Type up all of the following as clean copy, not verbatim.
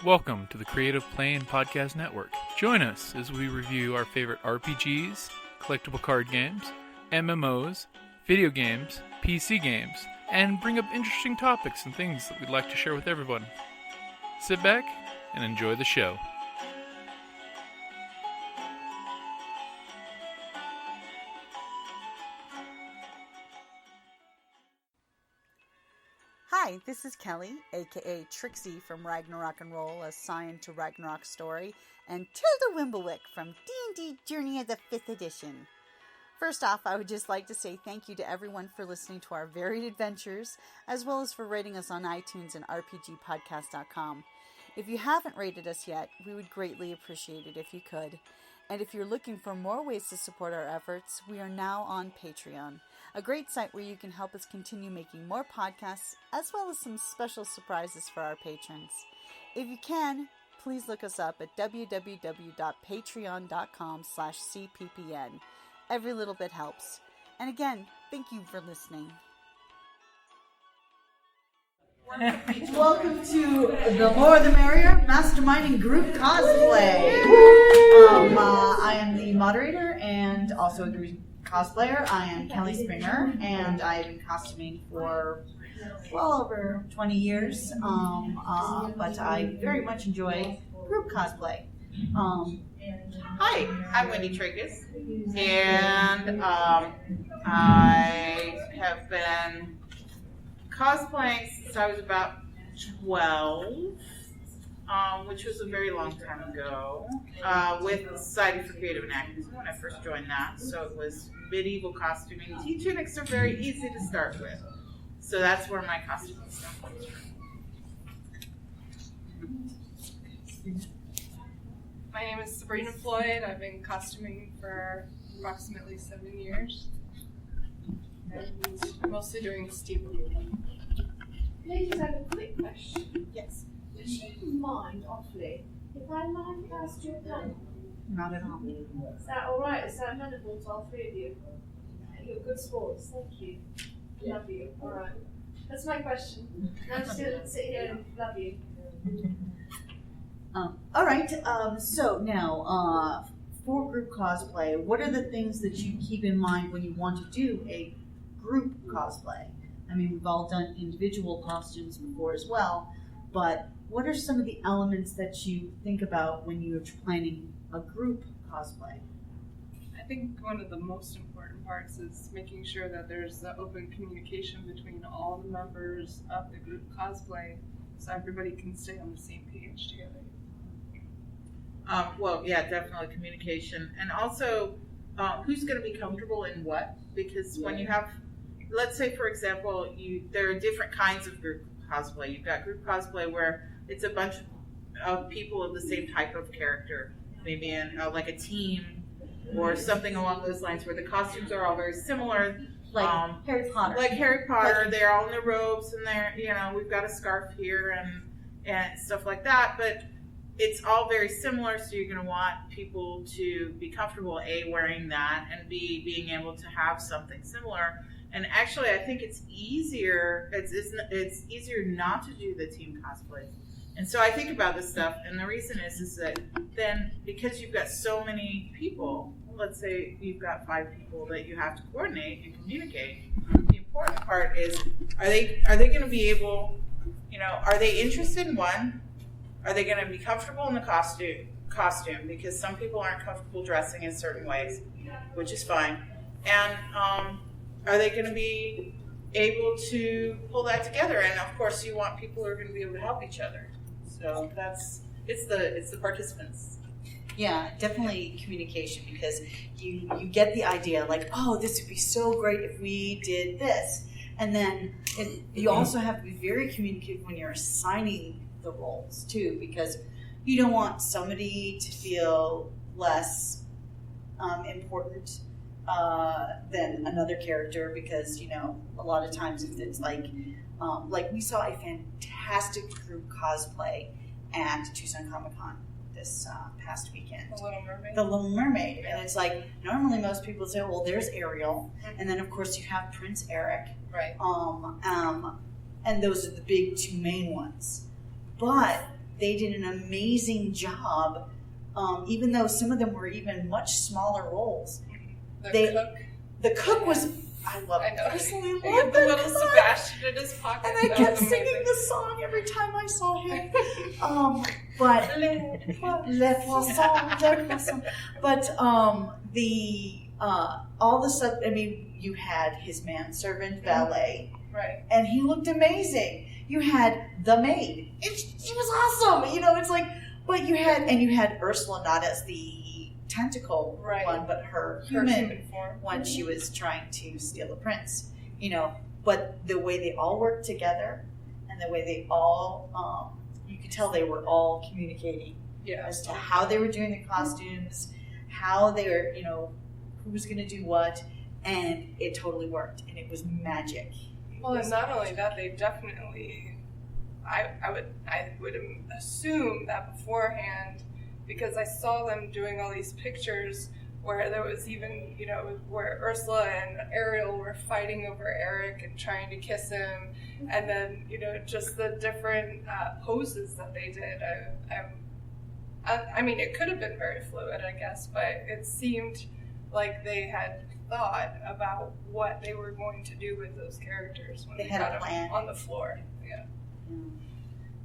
Welcome to the Creative Play and Podcast Network. Join us as we review our favorite RPGs, collectible card games, MMOs, video games, PC games, and bring up interesting topics and things that we'd like to share with everyone. Sit back and enjoy the show. Hi, this is Kellie, aka Trixie from Ragnarok and Roll, a Scion to Ragnarok story, and Tilda Wimblewick from D&D Journey of the 5th Edition. First off, I would just like to say thank you to everyone for listening to our varied adventures, as well as for rating us on iTunes and rpgpodcast.com. If you haven't rated us yet, we would greatly appreciate it if you could. And if you're looking for more ways to support our efforts, we are now on Patreon, a great site where you can help us continue making more podcasts, as well as some special surprises for our patrons. If you can, please look us up at www.patreon.com/cppn. Every little bit helps. And again, thank you for listening. Welcome to the More the Merrier Masterminding Group Cosplay. I am the moderator and also a group cosplayer. I am Kellie Springer, and I have been costuming for well over 20 years, but I very much enjoy group cosplay. Hi, I'm Wendy Trakes, and I have been cosplaying since I was about 12, which was a very long time ago, with the Society for Creative Anachronism when I first joined that. So it was medieval costuming. T-tunics are very easy to start with, so that's where my costuming stuff comes from. My name is Sabrina Floyd. I've been costuming for approximately 7 years. And mostly doing steampunk. Ladies, I have a quick question. Yes. Does she mind awfully if I live cast your panel? Not at all. Is that alright? Is that amenable to all three of you? You're good sports, thank you. Love you. Alright. That's my question. Now I'm just going to sit here and love you. All right. So now, for group cosplay, what are the things that you keep in mind when you want to do a group cosplay? I mean, we've all done individual costumes before as well, but what are some of the elements that you think about when you're planning a group cosplay? I think one of the most important parts is making sure that there's open communication between all the members of the group cosplay, so everybody can stay on the same page together. Well, yeah, definitely communication. And also, who's going to be comfortable in what? Because when you have, let's say, for example, there are different kinds of group cosplay. You've got group cosplay where it's a bunch of people of the same type of character, maybe in like a team or something along those lines, where the costumes are all very similar. Like Harry Potter. Like Harry Potter, they're all in their robes and we've got a scarf here and stuff like that. But it's all very similar, so you're going to want people to be comfortable, A, wearing that, and B, being able to have something similar. And actually, I think it's easier. It's easier not to do the team cosplay. And so I think about this stuff, and the reason is that then, because you've got so many people, let's say you've got 5 people that you have to coordinate and communicate, the important part is, are they going to be able, are they interested in one? Are they going to be comfortable in the costume? Because some people aren't comfortable dressing in certain ways, which is fine. And are they going to be able to pull that together? And of course, you want people who are going to be able to help each other. So it's the participants. Yeah, definitely communication, because you get the idea like, oh, this would be so great if we did this. And then you also have to be very communicative when you're assigning the roles too, because you don't want somebody to feel less important than another character, because a lot of times if it's like we saw a fantastic group cosplay at TusCon Comic-Con this past weekend. The Little Mermaid. Yeah. And it's like, normally most people say, well, there's Ariel, and then of course you have Prince Eric. Right. And those are the big 2 main ones. But they did an amazing job, even though some of them were even much smaller roles. The cook was, I love it. I personally know. love The the little cook. Sebastian in his pocket. And I That kept was singing amazing. the song every time I saw him. But le poisson. But all the stuff. I mean, you had his manservant valet, Right. and he looked amazing. You had the maid. She was awesome. You know, it's like, but you had Ursula not as the tentacle Right. one, but her Her human form. when she was trying to steal the prince, you know, but the way they all worked together and the way they all, you could tell they were all communicating Yeah. as to how they were doing the costumes, how they were, you know, who was going to do what, and it totally worked, and it was magic. Well, and not only that, they definitely, I would assume that beforehand, because I saw them doing all these pictures where there was even, you know, where Ursula and Ariel were fighting over Eric and trying to kiss him, and then, you know, just the different poses that they did. I mean, it could have been very fluid, I guess, but it seemed like they had thought about what they were going to do with those characters when They they had a got plan. them on the floor. Yeah.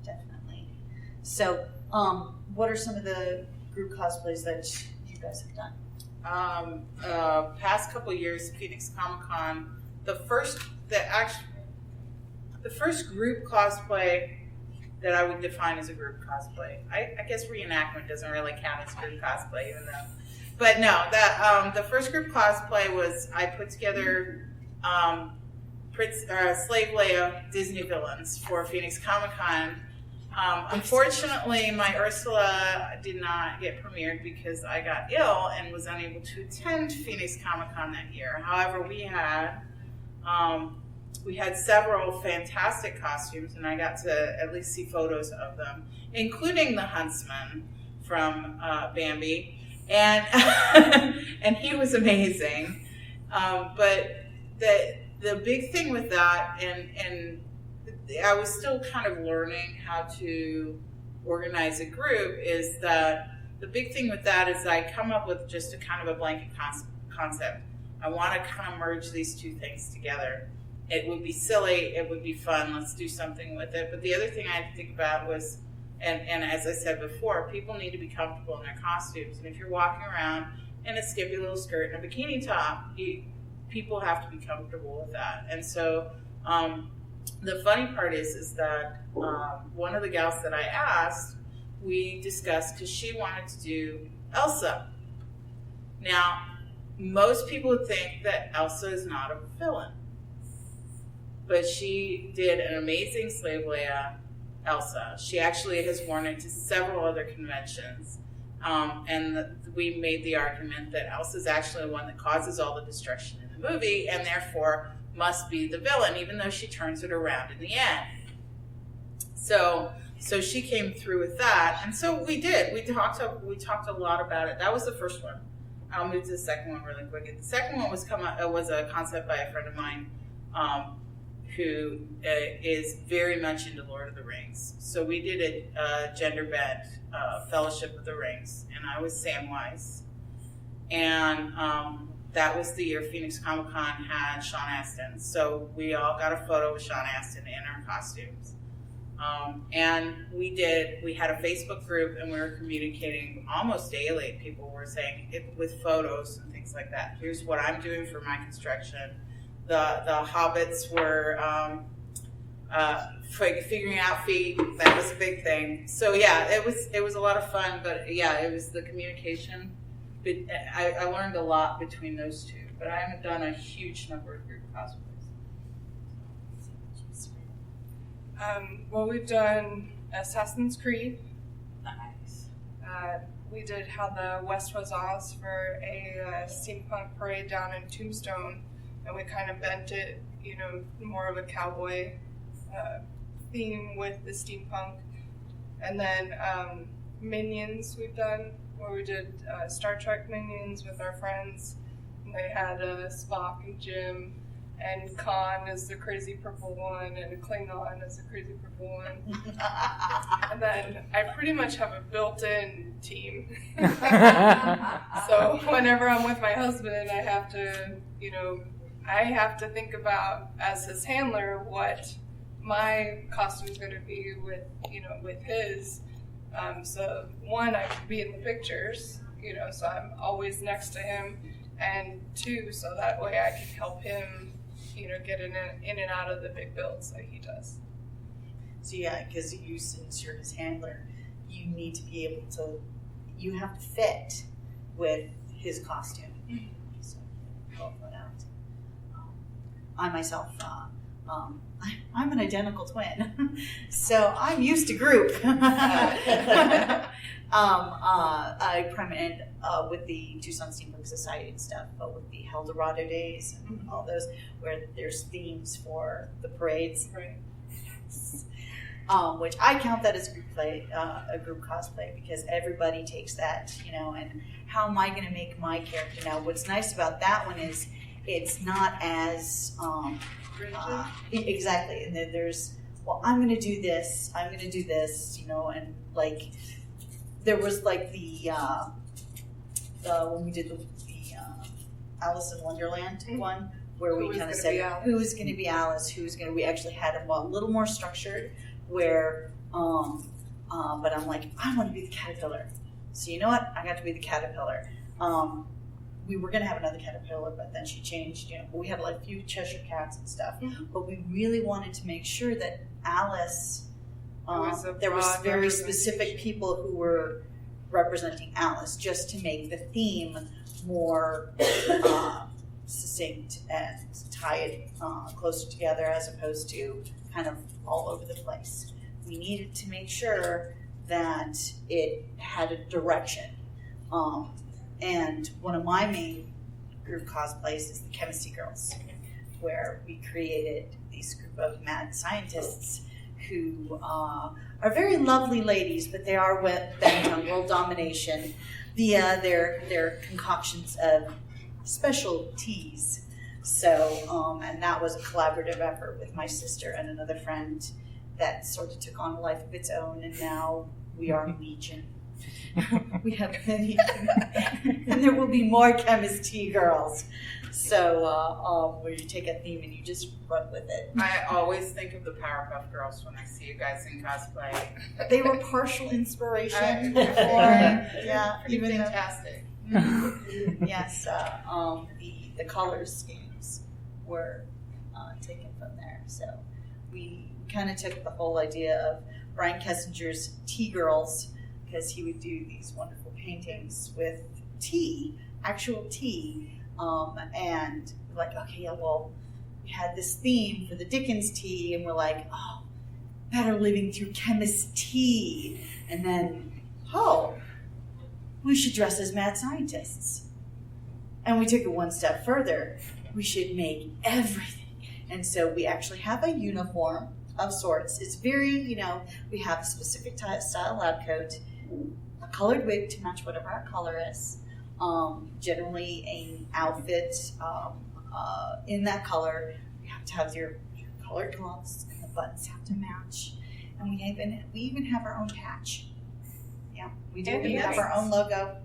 Definitely. So, what are some of the group cosplays that you guys have done? Past couple years, Phoenix Comic-Con, the first group cosplay that I would define as a group cosplay. I guess reenactment doesn't really count as group cosplay, even though. But no, the first group cosplay was I put together Slave Leia Disney villains for Phoenix Comic-Con. Unfortunately, my Ursula did not get premiered because I got ill and was unable to attend Phoenix Comic-Con that year. However, we had several fantastic costumes, and I got to at least see photos of them, including the Huntsman from Bambi, and and he was amazing. But the big thing with that, and I was still kind of learning how to organize a group, is that the big thing with that is I come up with just a kind of a blanket concept. I want to kind of merge these two things together. It would be silly, it would be fun, let's do something with it. But the other thing I had to think about was, and as I said before, people need to be comfortable in their costumes. And if you're walking around in a skimpy little skirt and a bikini top, people have to be comfortable with that. And so, the funny part is that one of the gals that I asked, we discussed because she wanted to do Elsa. Now, most people would think that Elsa is not a villain, but she did an amazing Slave Leia Elsa. She actually has worn it to several other conventions, and we made the argument that Elsa is actually the one that causes all the destruction in the movie, and therefore must be the villain, even though she turns it around in the end. So she came through with that, and so we did. We talked a lot about it. That was the first one. I'll move to the second one really quick. The second one was a concept by a friend of mine who is very much into Lord of the Rings. So we did a gender bent Fellowship of the Rings, and I was Samwise, and that was the year Phoenix Comic-Con had Sean Astin. So we all got a photo with Sean Astin in our costumes. And we had a Facebook group, and we were communicating almost daily. People were saying it with photos and things like that. Here's what I'm doing for my construction. The hobbits were figuring out feet. That was a big thing. So yeah, it was a lot of fun, but yeah, it was the communication. I learned a lot between those two, but I haven't done a huge number of group cosplays. Well, we've done Assassin's Creed. Nice. We did How the West Was Oz for a steampunk parade down in Tombstone, and we kind of bent it, you know, more of a cowboy theme with the steampunk. And then Minions we've done, where we did Star Trek Minions with our friends. And they had Spock and Jim. and Khan is the crazy purple one, and Klingon is the crazy purple one. And then I pretty much have a built-in team. So whenever I'm with my husband, I have to think about, as his handler, what my costume is going to be with his. So one, I can be in the pictures, so I'm always next to him, and two, so that way I can help him, get in and out of the big builds like he does. So yeah, because since you're his handler, you need to be able to, you have to fit with his costume. So I'll put out. I myself, I'm an identical twin, so I'm used to group. I primarily with the TusCon Steampunk Society and stuff, but with the Eldorado days and all those, where there's themes for the parades, Right. which I count that as a group cosplay, because everybody takes that, and how am I going to make my character? Now, what's nice about that one is it's not as exactly, and then there's, well, I'm going to do this, and like there was like the when we did the Alice in Wonderland one, where we kind of said who's going to be Alice, we actually had them a little more structured, where but I'm like, I want to be the caterpillar, so you know what, I got to be the caterpillar. We were going to have another caterpillar, but then she changed, we had like a few Cheshire cats and stuff, but we really wanted to make sure that Alice, there was very specific people who were representing Alice, just to make the theme more succinct and tie it closer together, as opposed to kind of all over the place. We needed to make sure that it had a direction. And one of my main group cosplays is the Chemistry Girls, where we created these group of mad scientists who are very lovely ladies, but they are bent on world domination via their concoctions of special teas. So, and that was a collaborative effort with my sister and another friend that sort of took on a life of its own, and now we are legion. We have many, and there will be more Chemistry Girls. So, where you take a theme and you just run with it. I always think of the Powerpuff Girls when I see you guys in cosplay. They were partial inspiration for, even fantastic. Yes, the color schemes were taken from there. So we kind of took the whole idea of Brian Kessinger's Tea Girls, because he would do these wonderful paintings with tea, actual tea. And we're like, okay, yeah, well, we had this theme for the Dickens tea, and we're like, oh, better living through chemist tea. And then, we should dress as mad scientists. And we took it one step further. We should make everything. And so we actually have a uniform of sorts. It's very, we have a specific style lab coat, a colored wig to match whatever our color is. Generally an outfit in that color. You have to have your colored gloves, and the buttons have to match. And we even have our own patch. Yeah, we do. We have our own logo.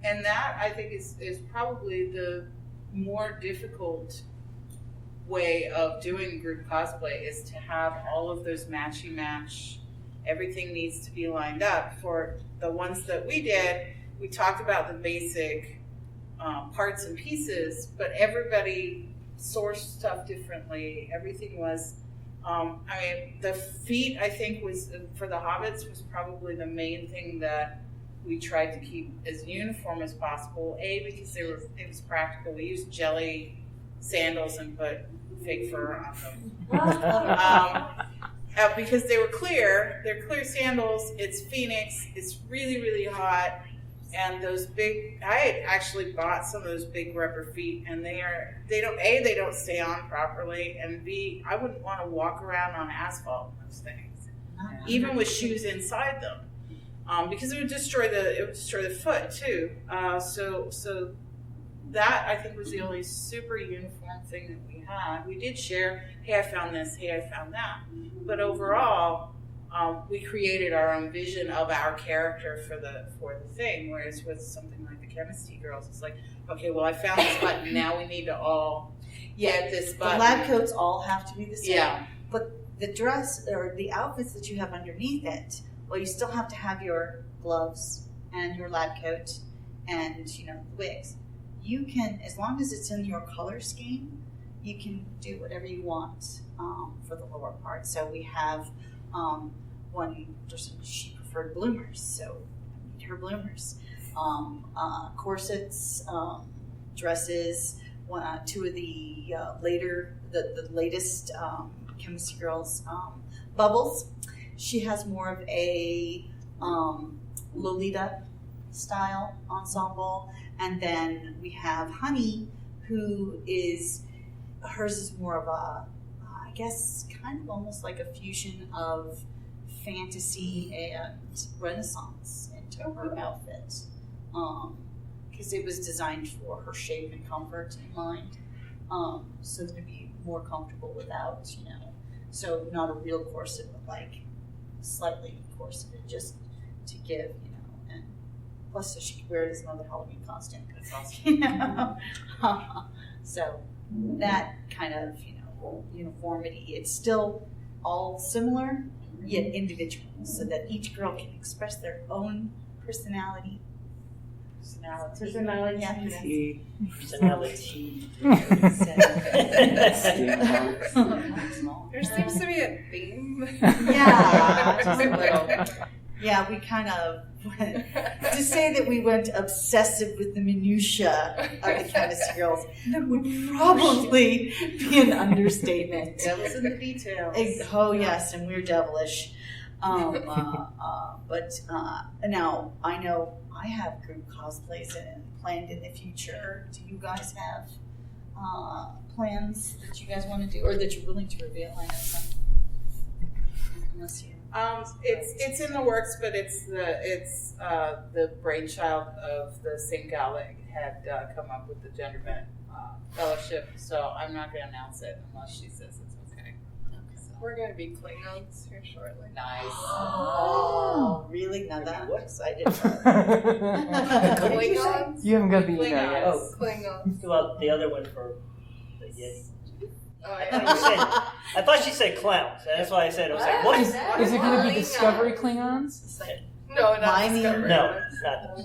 And that, I think, is probably the more difficult way of doing group cosplay, is to have all of those matchy-match. Everything needs to be lined up. For the ones that we did, we talked about the basic parts and pieces, but everybody sourced stuff differently. Everything was, the feet, I think, was, for the hobbits, was probably the main thing that we tried to keep as uniform as possible. Because it was practical. We used jelly sandals and put fake fur on them. Because they were clear. They're clear sandals. It's Phoenix. It's really, really hot. And those big, I had actually bought some of those big rubber feet, and they don't stay on properly, and B, I wouldn't want to walk around on asphalt in those things, even with shoes inside them, because it would destroy the foot too. So that I think was the only super uniform thing that we had. We did share, hey, I found this, hey, I found that. But overall, we created our own vision of our character for the thing. Whereas with something like the Chemistry Girls, it's like, okay, well, I found this button. Now we need to all get this button. The lab coats all have to be the same. Yeah. But the dress or the outfits that you have underneath it, well, you still have to have your gloves and your lab coat and, wigs. You can, as long as it's in your color scheme, you can do whatever you want for the lower part. So we have one person, she preferred bloomers, so I made her bloomers. Corsets, dresses, two of the latest Chemistry Girls bubbles. She has more of a Lolita style ensemble. And then we have Honey, hers is more of a, I guess, kind of almost like a fusion of fantasy and Renaissance into her outfit. Because it was designed for her shape and comfort in mind. So to be more comfortable without, so not a real corset, but like slightly corseted, just to give, and plus so she could wear it as another Halloween costume. That's awesome. So that kind of, uniformity, it's still all similar, yet individual, so that each girl can express their own personality. Personality. There seems to be a theme. Yeah, just a little. Yeah, we kind of to say that we went obsessive with the minutiae of the Chemistry Girls would probably be an understatement. Devil's in the details. Oh yes, and we're devilish. But now I know I have group cosplays planned in the future. Do you guys have plans that you guys want to do, or that you're willing to reveal? I know unless you. It's in the works, but it's the brainchild of the same gal that had come up with the gender bent fellowship. So I'm not going to announce it unless she says it's okay. So. We're going to be Klingons here shortly. Nice. Oh, really? Now that I'm excited. Klingons? You haven't got the email yet. Oh, Klingons. well, the other one for the Yeti. Oh, I yeah. thought she said clowns. That's why I said, I was like, what is Is it going to be Discovery Klingons? No, not Miming? Discovery. No, it's not.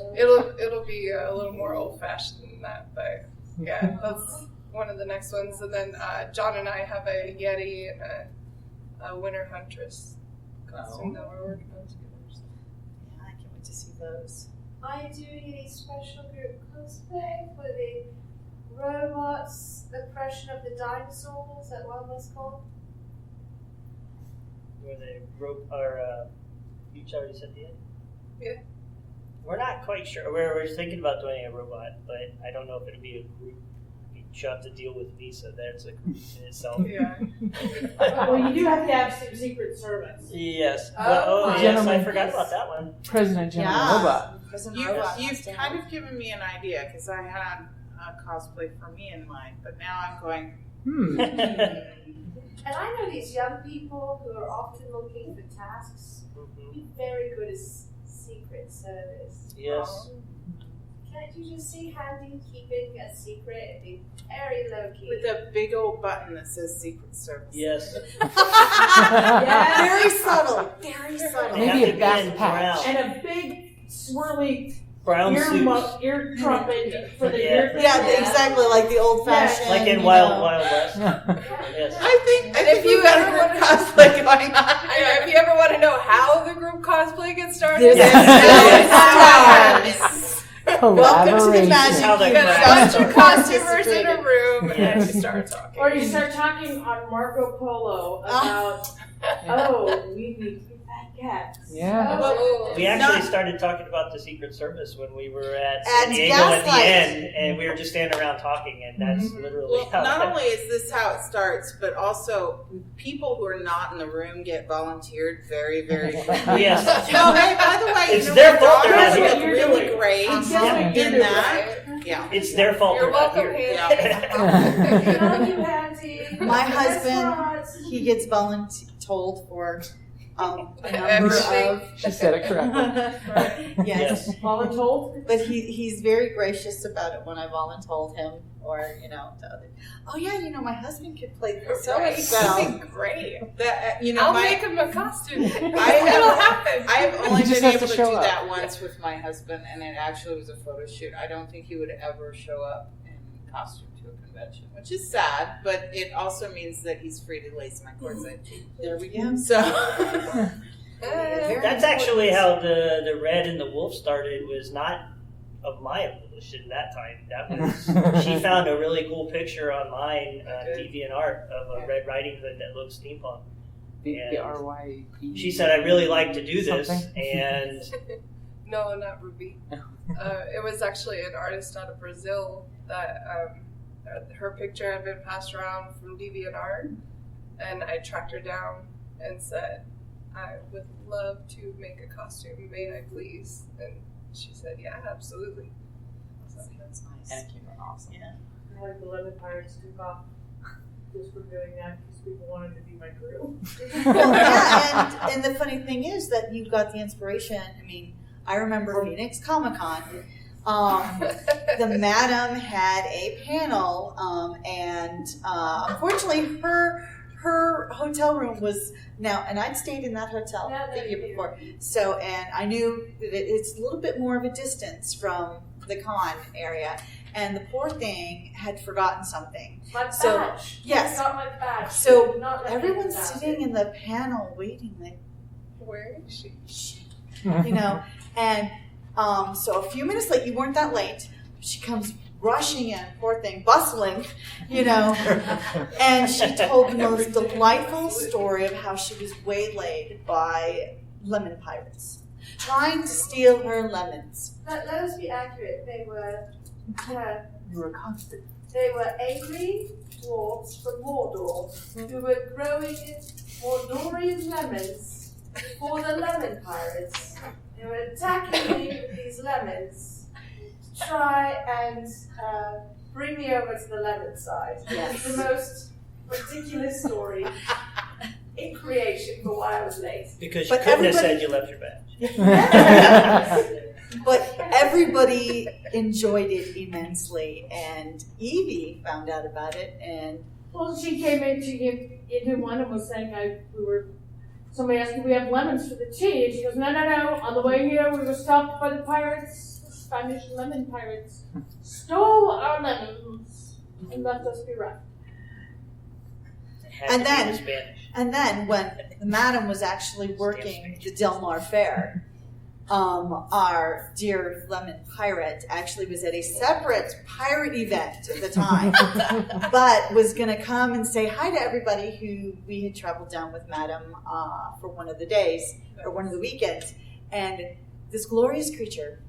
It'll be a little more old fashioned than that, but yeah, that's one of the next ones. And then John and I have a Yeti and a Winter Huntress costume that we're working on together. So. Yeah, I can't wait to see those. I do a special group cosplay for the robots, oppression of the dinosaurs, is that what that's called? Where they rope or each already said the end? Yeah. We're not quite sure. We're thinking about doing a robot, but I don't know if it'll be a group. You have to deal with Visa. That's a group in itself. Yeah. Well, you do have to have some Secret Service. Yes. Oh, yes, Gentlemen. I forgot about that one. President General Yeah. Robot. You've kind of given me an idea because I had a cosplay for me in mind, but now I'm going. And I know these young people who are often looking for tasks be very good at Secret Service. Yes. Can't you just see handy keeping a secret and be very low key? With a big old button that says Secret Service. Yes. Very subtle. Very subtle. They have Maybe to a be back in patch. brown. And a big swirly Brown ear trumpet for the Yeah. ear thing. Yeah, exactly like the old fashioned. Like in Wild West. Yes. I think if you you got a ever group wanna- cosplay going on. Yeah, if you ever want to know how the group cosplay gets started, This Yes. Welcome to the Collaboration. How magic they you get a craft bunch of costumers in a room and you start talking. Or you start talking on Marco Polo about, oh, we need to get back cats. Yeah. We actually Not- started talking about the Secret Service when we were at At San Diego at the Gaslight. end, and we were just standing around talking, and that's literally Well, how not that- only is this how it starts, but also people who are not in the room get volunteered very, very quickly. Yes. No, hey, by the way, It's you know their what? fault they're Dogs not look here. really great Yeah. in that. Yeah. It's their fault You're they're not welcome, here. Love you, Auntie. My That's husband, right. he gets told for a number Everything. of. She said it correctly. Yes. Yes. Voluntold? But he's very gracious about it when I voluntold him, or to other. Oh yeah, my husband could play so Right. so. That'd be great. That I'll my, make him a costume. I It'll have, happen. I have only He just been has able to to show do up. that once with my husband, and it actually was a photo shoot. I don't think he would ever show up in costume to a convention, which is sad, but it also means that he's free to lace my corset. There we go. So, That's actually how the Red and the Wolf started. Was not of my volition that time. That was she found a really cool picture online on DeviantArt of a Red Riding Hood that looks steampunk. The RYP. She said, "I really like to do this," Something. and No, not Ruby. It was actually an artist out of Brazil that her picture had been passed around from DeviantArt, and I tracked her down and said, "I would love to make a costume. May I please?" And she said, "Yeah, absolutely." So, That's nice. And it came out awesome. Yeah. I like the Lemon Pirates took off just for doing that because people wanted to be my crew. Well, yeah, and the funny thing is that you got the inspiration. I mean, I remember Phoenix Comic-Con. The madam had a panel, and unfortunately, her hotel room was now, and I'd stayed in that hotel the year before. So, and I knew that it's a little bit more of a distance from the con area, and the poor thing had forgotten something. My So, badge. yes. I got my badge. So Do not let me everyone's down. sitting in the panel waiting, like, where is she? and so a few minutes late, you weren't that late, she comes rushing in, poor thing, bustling, and she told the most delightful story of how she was waylaid by lemon pirates, trying to steal her lemons. Let us be accurate. They were You were constant. angry dwarves from Mordor who were growing Mordorian lemons for the lemon pirates. They were attacking me with these lemons to try and bring me over to the lemon side. Yes. The most ridiculous story in creation for why I was late. because you But couldn't have everybody- said you left your badge. But everybody enjoyed it immensely, and Evie found out about it, and Well, she came into one and was saying somebody asked, do we have lemons for the tea? And she goes, no. On the way here, we were stopped by the pirates, the Spanish lemon pirates, stole our lemons and left us bereft. Had And to be then- in Spanish. And then when the madam was actually working the Del Mar Fair, our dear lemon pirate actually was at a separate pirate event at the time, but was going to come and say hi to everybody who we had traveled down with madam for one of the days or one of the weekends. And this glorious creature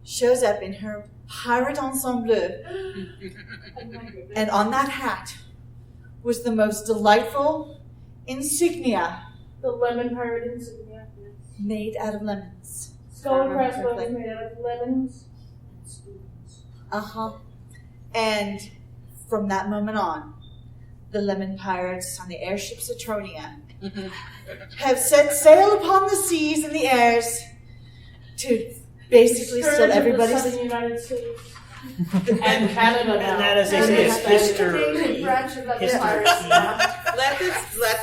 shows up in her pirate ensemble, and on that hat was the most delightful insignia The lemon pirate insignia. Yes. made out of lemons. Skull and Remember crossbones correctly. made out of lemons and spoons. And from that moment on, the lemon pirates on the airship Satronia have set sail upon the seas and the airs to basically Scourge steal of the everybody's. Southern United States. And Canada now. And that is it's history. Branch of lemon History. pirates now. let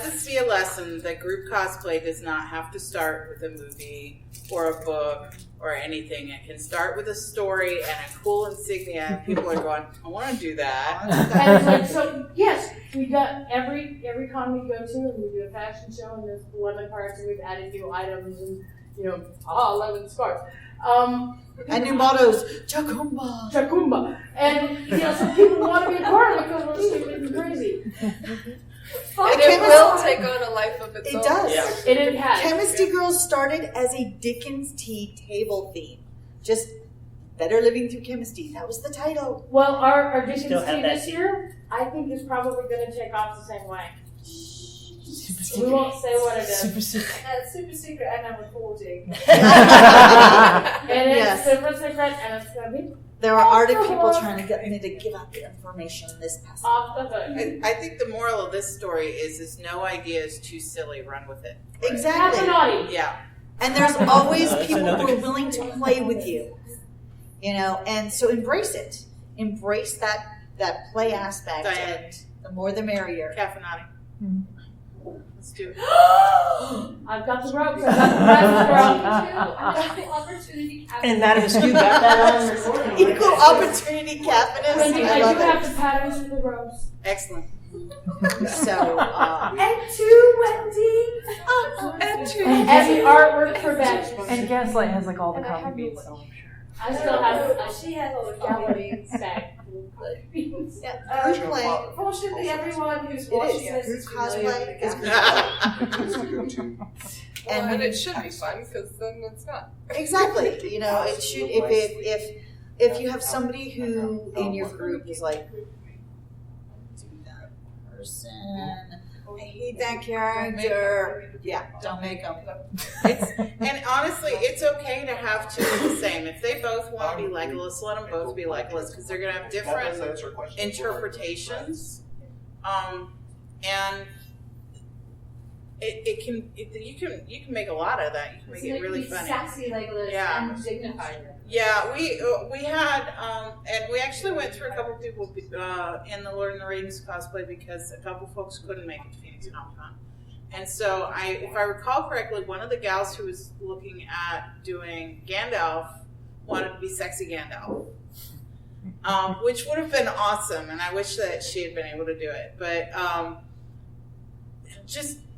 this be a lesson that group cosplay does not have to start with a movie or a book or anything. It can start with a story and a cool insignia, and people are going, I want to do that. And it's like, so yes, we got every con we go to, and we do a fashion show, and there's the lemon pirates, and we've added new items, and lemon scarves. And new mottos, Chacumba. Chacumba. And, so people want to be a part of it because we're stupid and crazy. And it will take on a life of its own. It does. Yeah. It has. Chemistry Girls started as a Dickens tea table theme. Just better living through chemistry. That was the title. Well, our Dickens Still have tea that this tea. year, I think is probably going to take off the same way. Super We secret. won't say what it is. Super secret. Super secret, and I'm recording. And it's Yes. super secret, and it's going to be There are Arctic people Off the trying to get me to give out the information in this passage. off the hook. I think the moral of this story is no idea is too silly. Run with it. Exactly. Casanati. Yeah. And there's always That's people another who are good- willing to play with you. You know, and so embrace it. Embrace that play aspect. Diane. And the more the merrier. Caffeinati. Hmm. Let's do it. I've got the ropes. I've got the girl. Opportunity. And Madam Skew got that on recording. Equal opportunity capitalist. Wendy, I I love do it. have the patterns for the ropes. Excellent. So, And two, Wendy. And two. And the artwork for Beth. And Gaslight has like all the And I have coffee beans, no- so I'm sure. I still have She has all the a gallery. bag. yeah, group play. Fortunately, everyone who's It watching is. this is Group familiar with cosplay the is gallery. group Well, when and you- it should be fun because then it's not. Exactly. You know, it should if you have somebody who in your group is like, do that person. I hate that character. Yeah, don't make them. And honestly, it's okay to have two of the same. If they both want to be Legolas, let them both be Legolas because they're going to have different interpretations. And you can make a lot of that. You can make it really funny. Sassy Legolas Yeah. and dignified. Yeah, we had, and we actually went through a couple of people in the Lord of the Rings cosplay because a couple folks couldn't make it to Phoenix Comic-Con. And so, if I recall correctly, one of the gals who was looking at doing Gandalf wanted to be sexy Gandalf, which would have been awesome, and I wish that she had been able to do it. But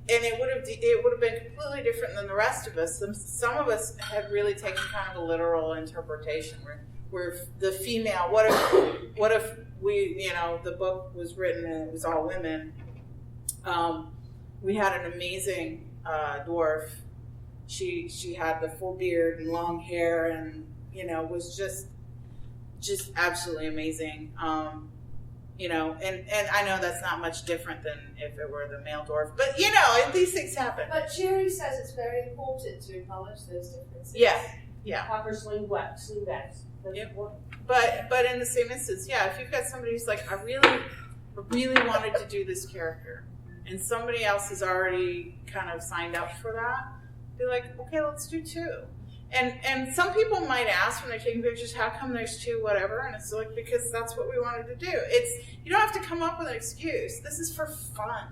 it would have been completely different than the rest of us. Some of us had really taken kind of a literal interpretation where the female, what if we, the book was written and it was all women. We had an amazing dwarf. She had the full beard and long hair and, was just absolutely amazing. And I know that's not much different than if it were the male dwarf, but these things happen. But Jerry says it's very important to acknowledge those differences. Yeah. Proper sling backs. Yep. But in the same instance, if you've got somebody who's like, I really wanted to do this character, and somebody else has already kind of signed up for that, be like, okay, let's do two. And some people might ask when they're taking pictures, how come there's two, whatever? And it's like, because that's what we wanted to do. You don't have to come up with an excuse. This is for fun.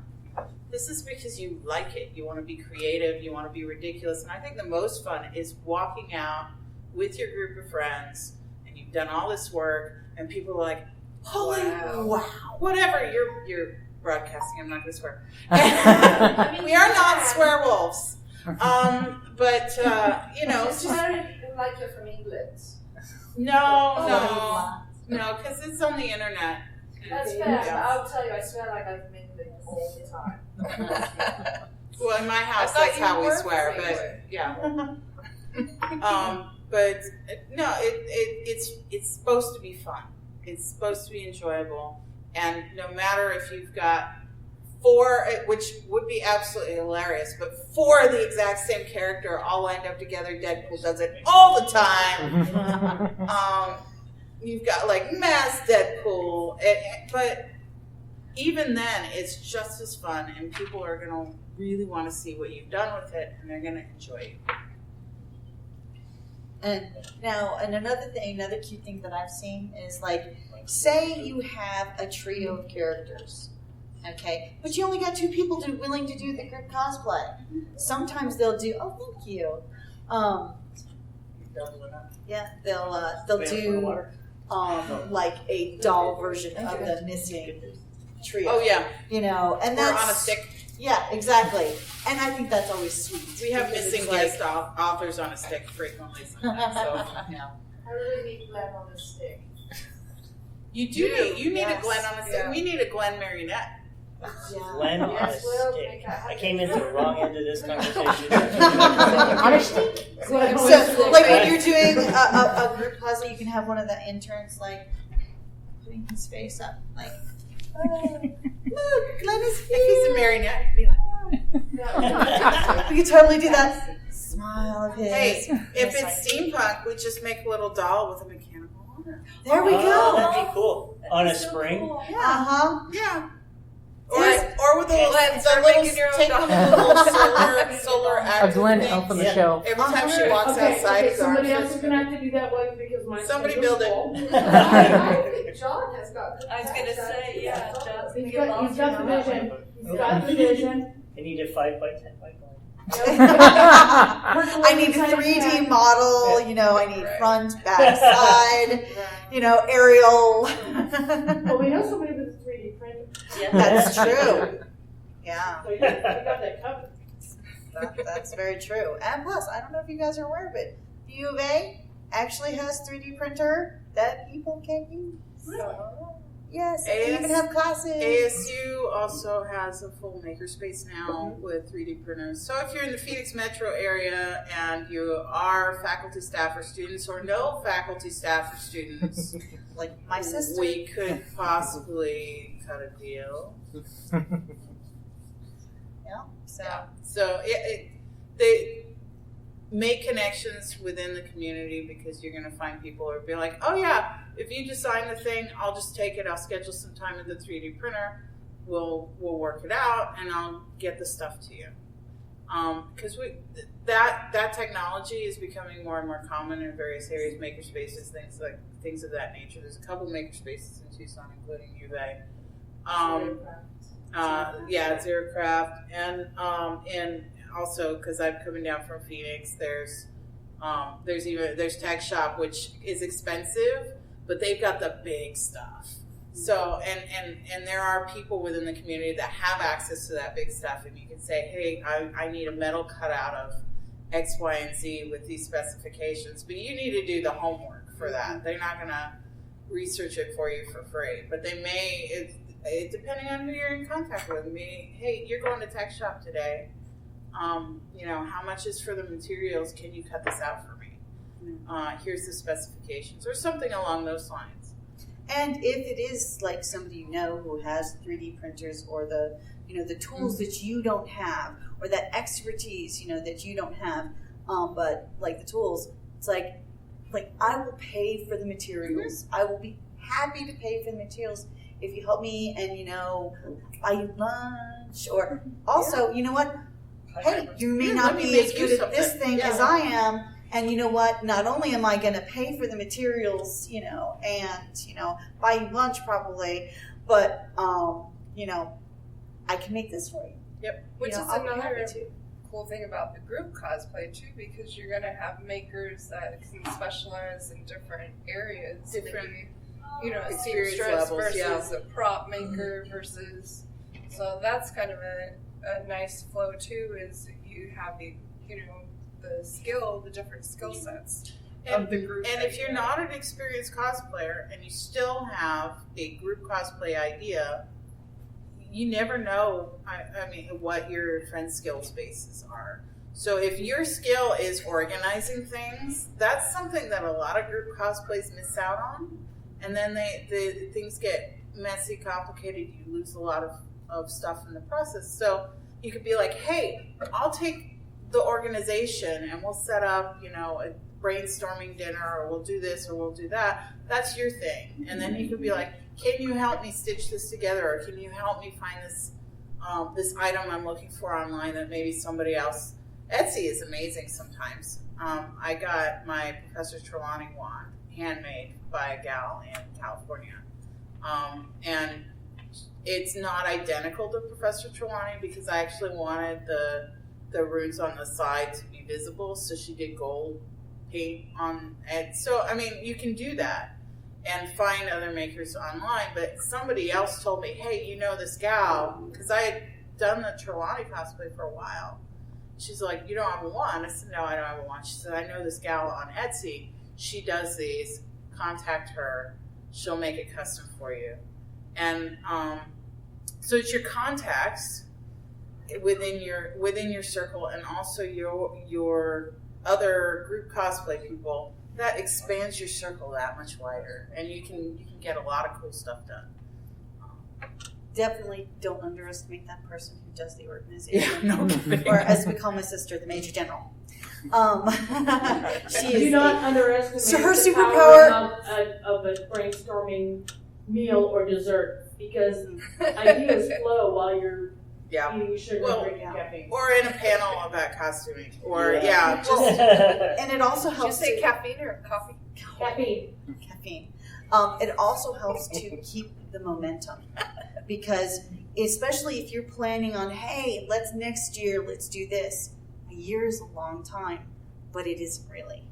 This is because you like it. You want to be creative. You want to be ridiculous. And I think the most fun is walking out with your group of friends, and you've done all this work, and people are like, holy wow. Whatever, you're broadcasting. I'm not going to swear. We are not swearwolves. But It's very like you're from England. no, because it's on the internet. That's fair, but I'll tell you, I swear like I'm from England all the time. Well, in my house, I thought that's you how we were swear, the same but way. yeah. But no, it's supposed to be fun. It's supposed to be enjoyable, and no matter if you've got 4, which would be absolutely hilarious, but 4 of the exact same character all lined up together. Deadpool does it all the time. You've got like mass Deadpool, but even then, it's just as fun, and people are gonna really want to see what you've done with it, and they're gonna enjoy you. And now, another cute thing that I've seen is like, say you have a trio of characters, okay, but you only got 2 people willing to do the group cosplay. Sometimes they'll do. Oh, thank you. Yeah, they'll do like a doll version of the missing trio. Oh yeah, and or that's on a stick. Yeah, exactly. And I think that's always sweet. We have because missing it's like- guest authors on a stick frequently. Sometimes, so yeah. I really need Glenn on a stick. You need a Yes. Glenn on a stick. Yeah. We need a Glenn marionette. Len on a Yes, we'll stick. make that I came into the wrong end of this conversation. On a stick. So, like when you're doing a group puzzle, you can have one of the interns like putting his face up, like, oh, look, Glenn is here. If he's a marionette, be like, We could totally do that. Smile of his. hey, if it's steampunk, we just make a little doll with a mechanical arm. There we Oh, go. that'd be cool. On a spring. Uh huh. Yeah. Yes. Or with a little, take one of the little solar A active Glenn things. elf on the Yeah. shelf. Every time she walks Okay, outside, it's somebody arms else is gonna have to do that one because my Somebody schedule's build it. full. I think John has got. I was gonna say, yeah, John's He's got the vision. He's got the vision. I need a 5x10 pipeline. I need a 3D model, you know, I need front, back, side, you know, aerial. Well, we know somebody with a 3D printer. That's true. Yeah, So you got that covered. that's very true. And plus, I don't know if you guys are aware, but the U of A actually has 3D printer that people can use. So, yes, they even have classes. ASU also has a full makerspace now with 3D printers. So if you're in the Phoenix metro area and you are faculty, staff, or students, or no faculty, staff, or students, Like my sister. we could possibly cut a deal. So they make connections within the community because you're going to find people who will be like, oh yeah, if you design the thing, I'll just take it. I'll schedule some time at the 3D printer. We'll work it out, and I'll get the stuff to you. Because that technology is becoming more and more common in various areas, makerspaces, things of that nature. There's a couple makerspaces in Tucson, including U of A. Zerocraft, and also because I'm coming down from Phoenix, there's Tag Shop, which is expensive, but they've got the big stuff. So and there are people within the community that have access to that big stuff, and you can say, hey, I need a metal cutout of X, Y, and Z with these specifications, but you need to do the homework for that. They're not gonna research it for you for free, but they may. It depending on who you're in contact with. Me, hey, you're going to Tech Shop today. How much is for the materials? Can you cut this out for me? Here's the specifications, or something along those lines. And if it is like somebody you know who has 3D printers or the tools that you don't have, or that expertise, that you don't have, but like the tools, it's like I will pay for the materials. I will be happy to pay for the materials if you help me and, buy you lunch, or also, you know what? Hey, you may not be as good at this thing as I am. And you know what? Not only am I going to pay for the materials, and, buy you lunch probably, but, I can make this for you. Yep. Which is I'll be another happy to. cool thing about the group cosplay too, because you're gonna have makers that can specialize in different areas. Different, maybe, a experience seamstress levels, versus a prop maker versus. So that's kind of a nice flow too. Is you have the the different skill sets of the group. And if you're not an experienced cosplayer and you still have a group cosplay idea, you never know, what your friend's skill spaces are. So if your skill is organizing things, that's something that a lot of group cosplays miss out on. And then the things get messy, complicated. You lose a lot of stuff in the process. So you could be like, hey, I'll take the organization and we'll set up, a brainstorming dinner, or we'll do this or we'll do that. That's your thing. And then you could be like, can you help me stitch this together, or can you help me find this this item I'm looking for online that maybe somebody else. Etsy is amazing sometimes. I got my Professor Trelawney wand handmade by a gal in California, and it's not identical to Professor Trelawney because I actually wanted the runes on the side to be visible, so she did gold paint on it. So you can do that and find other makers online. But somebody else told me, hey, this gal, because I had done the Trelawney cosplay for a while. She's like, you don't have a wand? I said, no, I don't have a wand. She said, I know this gal on Etsy. She does these. Contact her. She'll make it custom for you. And So it's your contacts within your circle, and also your other group cosplay people. That expands your circle that much wider, and you can get a lot of cool stuff done. Definitely don't underestimate that person who does the organization. Yeah, no kidding. Or as we call my sister, the Major General. She is Do not underestimate So her the superpower- power of a brainstorming meal or dessert, because ideas flow while you're Yeah. eating sugar Well, and drinking caffeine. Or in a panel about costuming. Or, Yeah. just... and it also Did you helps say to caffeine or coffee? Caffeine. caffeine. It also helps to keep the momentum, because especially if you're planning on, hey, next year let's do this. A year is a long time, but it isn't really.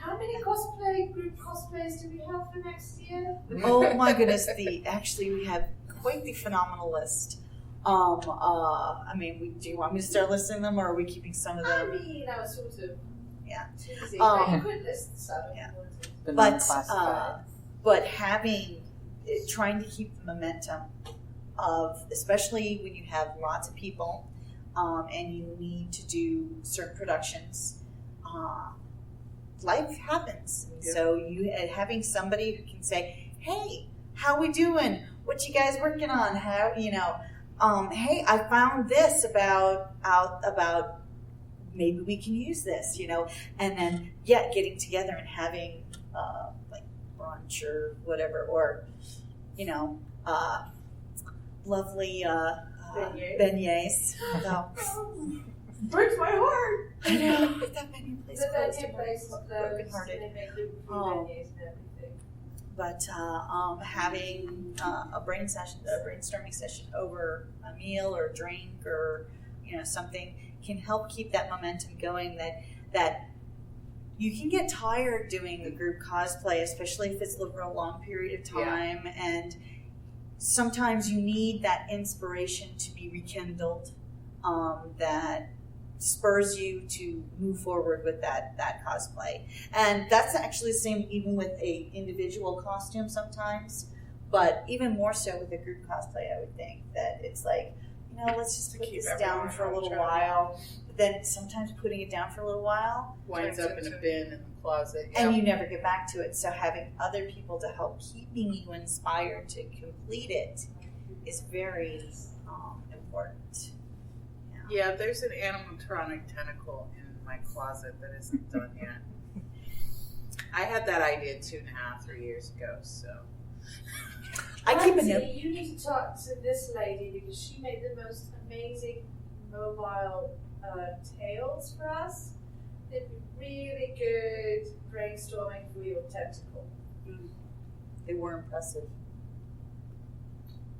How many group cosplays do we have for next year? Oh my goodness! Actually we have quite the phenomenal list. I mean, do you want me to start listing them, or are we keeping some of I them? mean, sort of. Yeah. Cheesy. Um, But you could list some if yeah. you wanted. The But non-classified. but trying to keep the momentum of, especially when you have lots of people, and you need to do certain productions. Life happens, so you having somebody who can say, "Hey, how we doing? What you guys working on? How hey, I found this about maybe we can use this, and then getting together and having like brunch or whatever, or lovely beignets. Breaks my heart. I know that beignet place The closed. venue place is closed, Brokenhearted. and they make gluten-free Oh. menus and everything. But having a brainstorming session over a meal or a drink or something can help keep that momentum going. That you can get tired doing the group cosplay, especially if it's over a long period of time, and sometimes you need that inspiration to be rekindled. That spurs you to move forward with that cosplay. And that's actually the same even with a individual costume sometimes, but even more so with a group cosplay, I would think that it's like, let's just put keep this down everyone for a little on track. while. But then sometimes putting it down for a little while winds up in a bin in the closet. and you never get back to it. So having other people to help keeping you inspired to complete it is very important. Yeah, there's an animatronic tentacle in my closet that isn't done yet. I had that idea 3 years ago, so. I keep a Nancy, note. you need to talk to this lady because she made the most amazing mobile tails for us. They'd be really good brainstorming for your tentacle. They were impressive.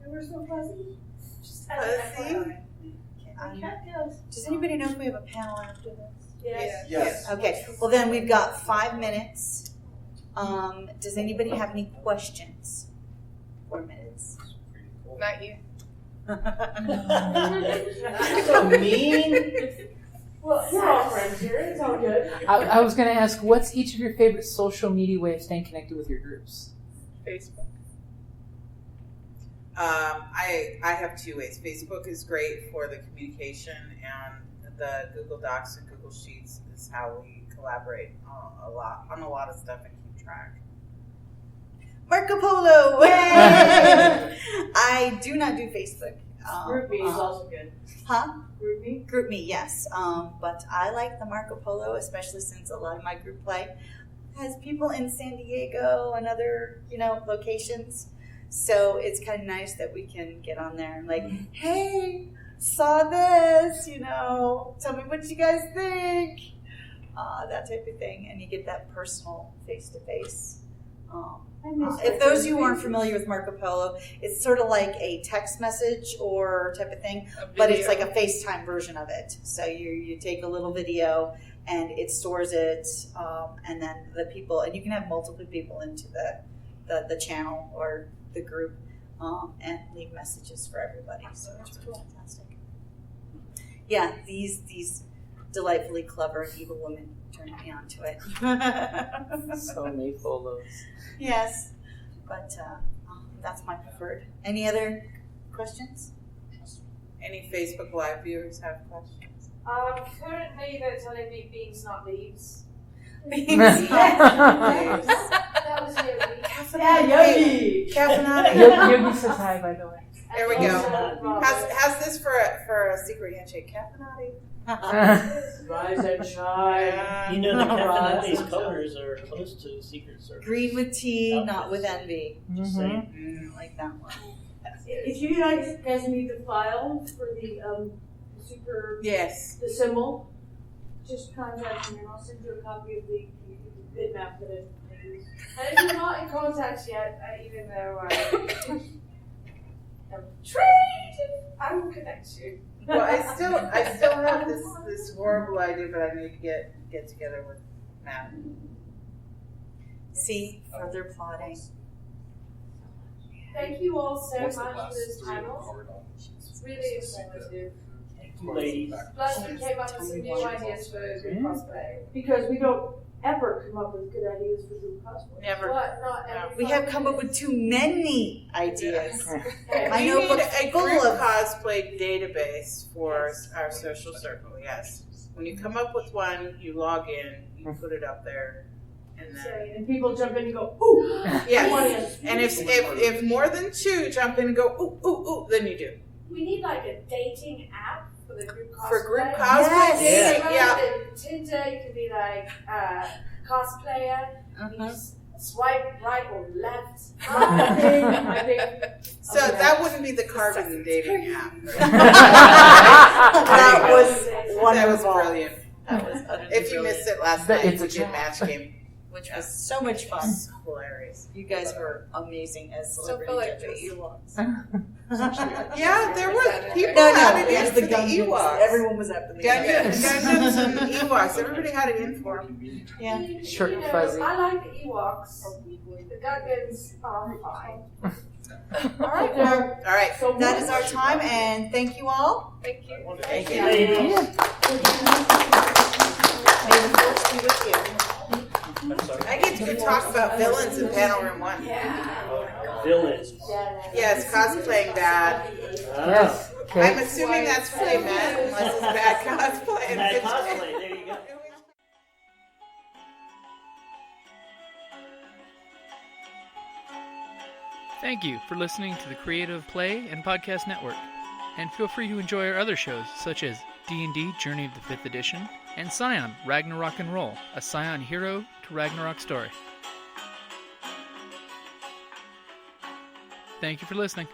They were so fuzzy. Just Fuzzy? Does anybody know if we have a panel after this? Yes. Okay, well then we've got 5 minutes. Does anybody have any questions? 4 minutes. Not you. So mean. Well, we're all friends here. It's all good. I was going to ask, what's each of your favorite social media way of staying connected with your groups? Facebook. I have 2 ways. Facebook is great for the communication, and the Google Docs and Google Sheets is how we collaborate on a lot of stuff and keep track. Marco Polo! I do not do Facebook. Group me is also good. Huh? Group me? Group me, yes. But I like the Marco Polo, especially since a lot of my group play has people in San Diego and other, locations. So it's kind of nice that we can get on there and like, hey, saw this, tell me what you guys think. That type of thing. And you get that personal face-to-face. If those of you who aren't familiar with Marco Polo, it's sort of like a text message or type of thing, but it's like a FaceTime version of it. So you take a little video and it stores it, and then the people, and you can have multiple people into the channel or the group, and leave messages for everybody. So it's really fantastic. Yeah, these delightfully clever and evil women turned me on to it. So many photos. Yes, but that's my preferred. Any other questions? Any Facebook Live viewers have questions? Currently they're telling me beans, not leaves. Beans. That was Yogi. Yeah, Yogi. Caffeinato. Yogi says hi, by the way. There we go. go. How's this for a secret handshake? Caffeinato. Rise and shine. You know, the Caffeinati's colors are close to Secret Service. Green with tea, not with envy. Just saying. Like that one. If you guys need the file for the super Yes. the symbol, just contact me and I'll send you a copy of the bitmap that I use. And if you're not in contact yet, even though I'm trained, I will connect you. Well, I still have this horrible idea, but I need to get together with Matt. See, further plotting. Thank you all so much for this panel. It's really informative. Ladies. Plus, we came up with some new ideas for group cosplay. Because we don't ever come up with good ideas for group cosplay. Never. But not every We have come up with too many ideas. My We need notebook's a full group of cosplay database for our social circle. Yes. When you come up with one, you log in, you put it up there, and then And people jump in and go, ooh! yes. And if more than two jump in and go ooh ooh ooh, then you do. We need like a dating app for the group cosplay. For group cosplay Yes. dating, yeah. Tinder, you can be like cosplayer. You just swipe right or left. I think So that wouldn't be the carbon dating app. That was That wonderful. was brilliant. That was utterly If you brilliant. missed it last But night, it's we a did trap. match game. Which was so much fun. Hilarious. You guys were amazing as Still celebrity feel like the judges. Ewoks. Yeah, there were people No, had it it was in the for the Gungans. Ewoks. Everyone was up in the Gungans and Ewoks. Everybody had it in for them. Yeah. Short and You know, fuzzy. I like the Ewoks. The Gungans are fine. All right. Well, All right. So that is our time, and thank you all. Thank you. Thank you. Ladies. May the force be with you. I'm sorry. I get to go talk about villains in panel room 1. Villains. Yes, cosplaying bad. Yes. I'm Okay. assuming that's what they meant, unless it's bad cosplay. Bad cosplay. There you go. Thank you for listening to the Creative Play and Podcast Network. And feel free to enjoy our other shows, such as D&D Journey of the 5th Edition and Scion Ragnarok and Roll, a Scion hero to Ragnarok story. Thank you for listening.